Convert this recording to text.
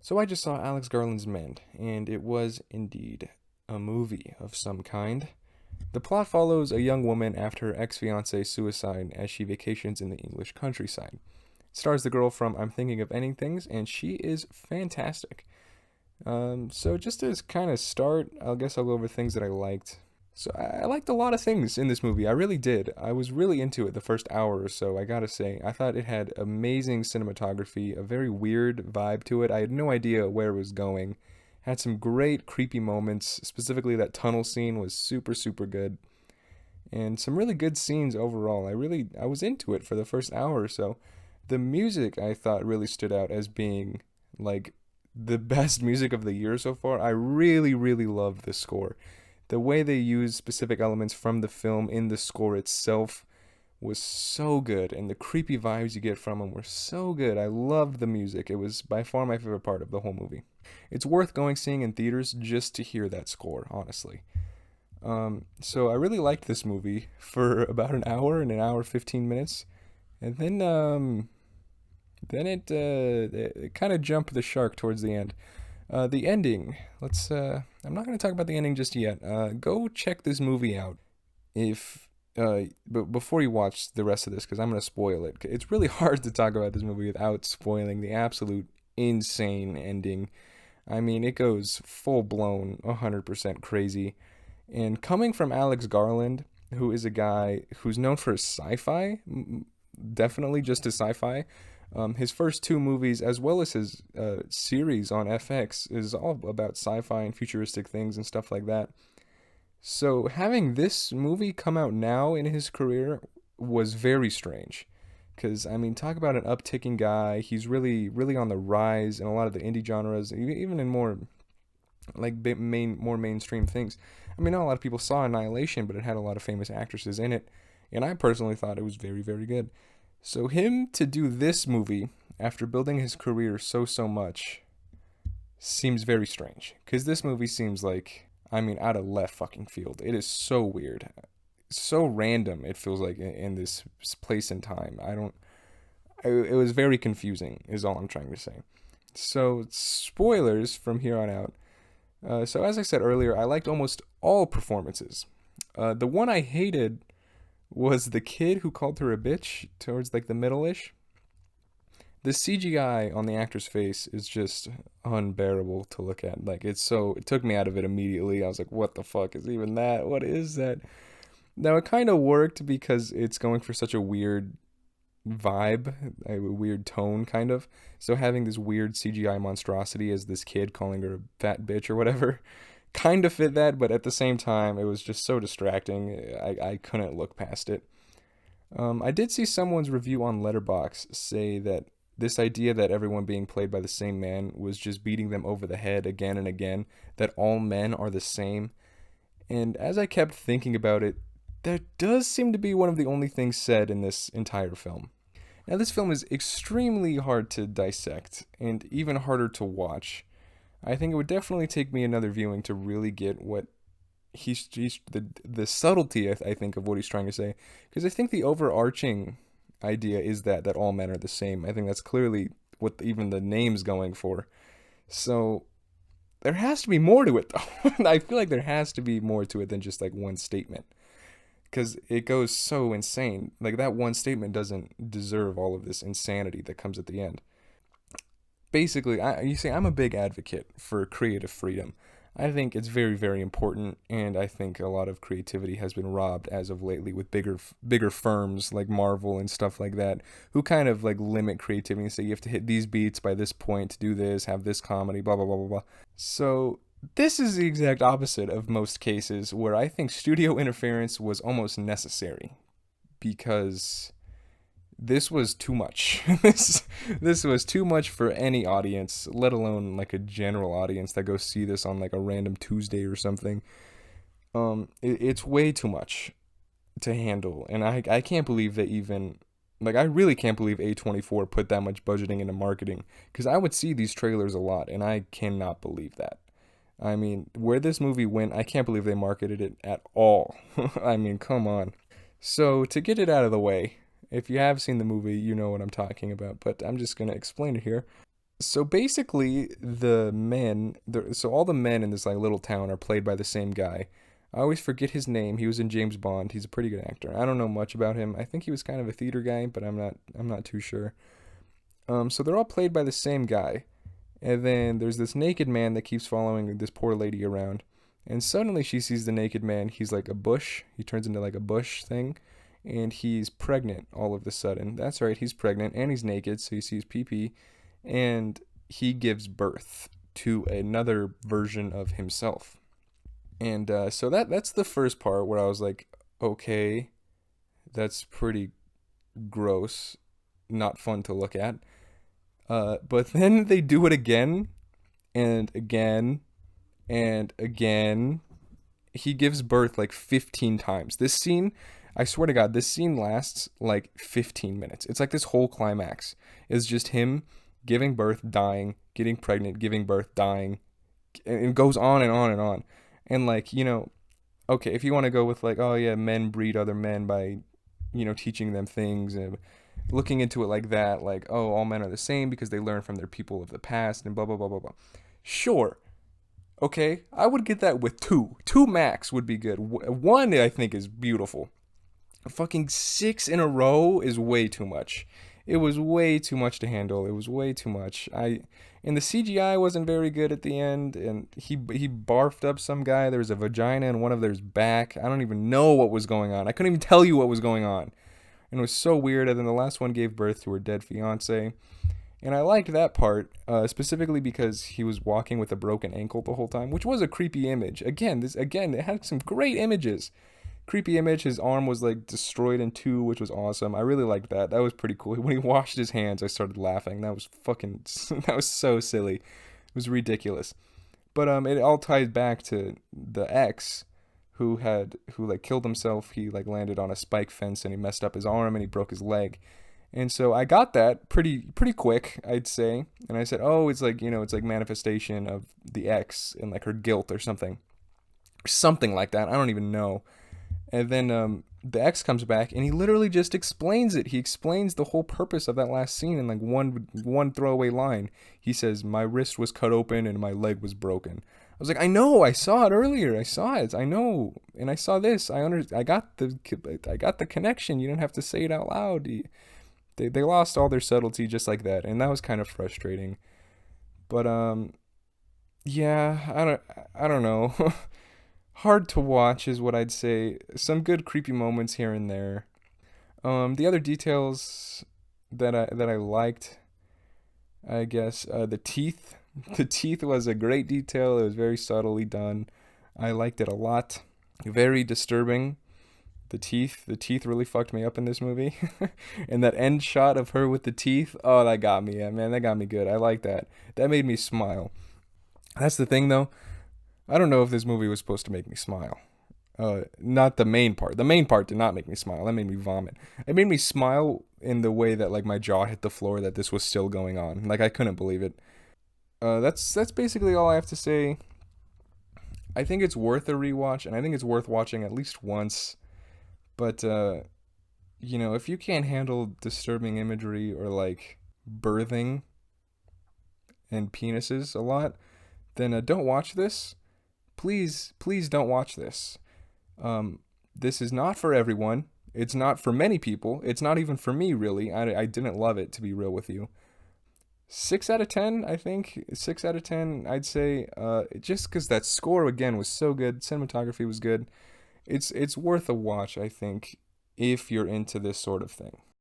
So I just saw Alex Garland's Men, and it was indeed a movie of some kind. The plot follows a young woman after her ex-fiance's suicide as she vacations in the English countryside. It stars the girl from I'm Thinking of Ending Things, and she is fantastic. So just to kind of start, I guess I'll go over things that I liked. So I liked a lot of things in this movie. I really did. I was really into it the first hour or so, I gotta say. I thought it had amazing cinematography, a very weird vibe to it. I had no idea where it was going. Had some great creepy moments. Specifically, that tunnel scene was super, super good. And some really good scenes overall. I was into it for the first hour or so. The music I thought really stood out as being like the best music of the year so far. I really, really love the score. The way they use specific elements from the film in the score itself was so good, and the creepy vibes you get from them were so good. I loved the music. It was by far my favorite part of the whole movie. It's worth going seeing in theaters just to hear that score, honestly. So I really liked this movie for about an hour 15 minutes, and then it kind of jumped the shark towards the end. The ending. Let's. I'm not going to talk about the ending just yet. Go check this movie out if. But before you watch the rest of this, because I'm going to spoil it. It's really hard to talk about this movie without spoiling the absolute insane ending. I mean, it goes full blown, 100% crazy. And coming from Alex Garland, who is a guy who's known for his sci-fi, definitely just his sci-fi. His first two movies, as well as his series on FX, is all about sci-fi and futuristic things and stuff like that. So having this movie come out now in his career was very strange. Because, I mean, talk about an upticking guy. He's really, really on the rise in a lot of the indie genres, even in more like more mainstream things. I mean, not a lot of people saw Annihilation, but it had a lot of famous actresses in it, and I personally thought it was very, very good. So him to do this movie after building his career so much seems very strange. Because this movie seems like, I mean, out of left fucking field. It is so weird, so random. It feels like in this place and time. I don't. It was very confusing. Is all I'm trying to say. So spoilers from here on out. So as I said earlier, I liked almost all performances. The one I hated was the kid who called her a bitch towards like the middle-ish. The CGI on the actor's face is just unbearable to look at. Like it took me out of it immediately. I was like, what the fuck is even that? What is that? Now it kind of worked because it's going for such a weird vibe, a weird tone kind of. So having this weird CGI monstrosity as this kid calling her a fat bitch or whatever kind of fit that, but at the same time it was just so distracting. I couldn't look past it. I did see someone's review on Letterboxd say that this idea that everyone being played by the same man was just beating them over the head again and again, that all men are the same. And as I kept thinking about it, that does seem to be one of the only things said in this entire film. Now, this film is extremely hard to dissect and even harder to watch. I think it would definitely take me another viewing to really get what he's the subtlety I think of what he's trying to say, because I think the overarching idea is that all men are the same. I think that's clearly what even the name's going for. So there has to be more to it though. I feel like there has to be more to it than just like one statement, because it goes so insane. Like that one statement doesn't deserve all of this insanity that comes at the end. Basically, you see, I'm a big advocate for creative freedom. I think it's very, very important, and I think a lot of creativity has been robbed as of lately with bigger firms like Marvel and stuff like that, who kind of like limit creativity and say you have to hit these beats by this point to do this, have this comedy, blah blah blah blah blah. So this is the exact opposite of most cases where I think studio interference was almost necessary because this was too much. This was too much for any audience, let alone like a general audience that goes see this on like a random Tuesday or something. It's way too much to handle, and I can't believe that even like I really can't believe A24 put that much budgeting into marketing, because I would see these trailers a lot, and I cannot believe that. I mean, where this movie went, I can't believe they marketed it at all. I mean, come on. So, to get it out of the way, if you have seen the movie, you know what I'm talking about, but I'm just going to explain it here. So basically, so all the men in this like little town are played by the same guy. I always forget his name. He was in James Bond. He's a pretty good actor. I don't know much about him. I think he was kind of a theater guy, but I'm not too sure. So they're all played by the same guy. And then there's this naked man that keeps following this poor lady around. And suddenly she sees the naked man. He's like a bush. He turns into like a bush thing. And he's pregnant all of a sudden. That's right, he's pregnant and he's naked, so you see his pee pee. And he gives birth to another version of himself. And so that's the first part where I was like, okay, that's pretty gross, not fun to look at. But then they do it again and again and again. He gives birth like 15 times. This scene, I swear to God, this scene lasts like 15 minutes. It's like this whole climax is just him giving birth, dying, getting pregnant, giving birth, dying, and it goes on and on and on. And like, okay, if you want to go with like, oh yeah, men breed other men by, teaching them things and looking into it like that, like, oh, all men are the same because they learn from their people of the past and blah blah blah blah blah. Sure, okay, I would get that with two. Two max would be good. One I think is beautiful. Fucking six in a row is way too much. It was way too much to handle. It was way too much. And the CGI wasn't very good at the end, and he barfed up some guy. There was a vagina in one of theirs back. I don't even know what was going on. I couldn't even tell you what was going on. And it was so weird. And then the last one gave birth to her dead fiance. And I liked that part, specifically because he was walking with a broken ankle the whole time, which was a creepy image. Again, it had some great images. Creepy image. His arm was like destroyed in two, which was awesome. I really liked that. That was pretty cool. When he washed his hands, I started laughing. That was fucking. That was so silly. It was ridiculous. But it all ties back to the ex who like killed himself. He like landed on a spike fence and he messed up his arm and he broke his leg. And so I got that pretty quick, I'd say. And I said, "Oh, it's like, it's like manifestation of the ex and like her guilt or something." Or something like that. I don't even know. And then the ex comes back and he literally just explains it. He explains the whole purpose of that last scene in like one throwaway line. He says, "My wrist was cut open and my leg was broken." I was like, "I know, I saw it earlier. I saw it. I know. And I saw this. I got the connection. You didn't have to say it out loud." They lost all their subtlety just like that, and that was kind of frustrating. But yeah, I don't know. Hard to watch is what I'd say. Some good creepy moments here and there. The other details that I liked, I guess, the teeth. The teeth was a great detail. It was very subtly done. I liked it a lot. Very disturbing. The teeth really fucked me up in this movie. And that end shot of her with the teeth, oh, that got me. Yeah, man, that got me good. I like that. That made me smile. That's the thing, though. I don't know if this movie was supposed to make me smile. Not the main part. The main part did not make me smile. That made me vomit. It made me smile in the way that like my jaw hit the floor that this was still going on. Like I couldn't believe it. That's basically all I have to say. I think it's worth a rewatch, and I think it's worth watching at least once. But if you can't handle disturbing imagery or like birthing and penises a lot, then don't watch this. Please don't watch this. This is not for everyone. It's not for many people. It's not even for me, really. I didn't love it, to be real with you. 6 out of 10, I think. 6 out of 10, I'd say. Just because that score, again, was so good. Cinematography was good. It's worth a watch, I think, if you're into this sort of thing.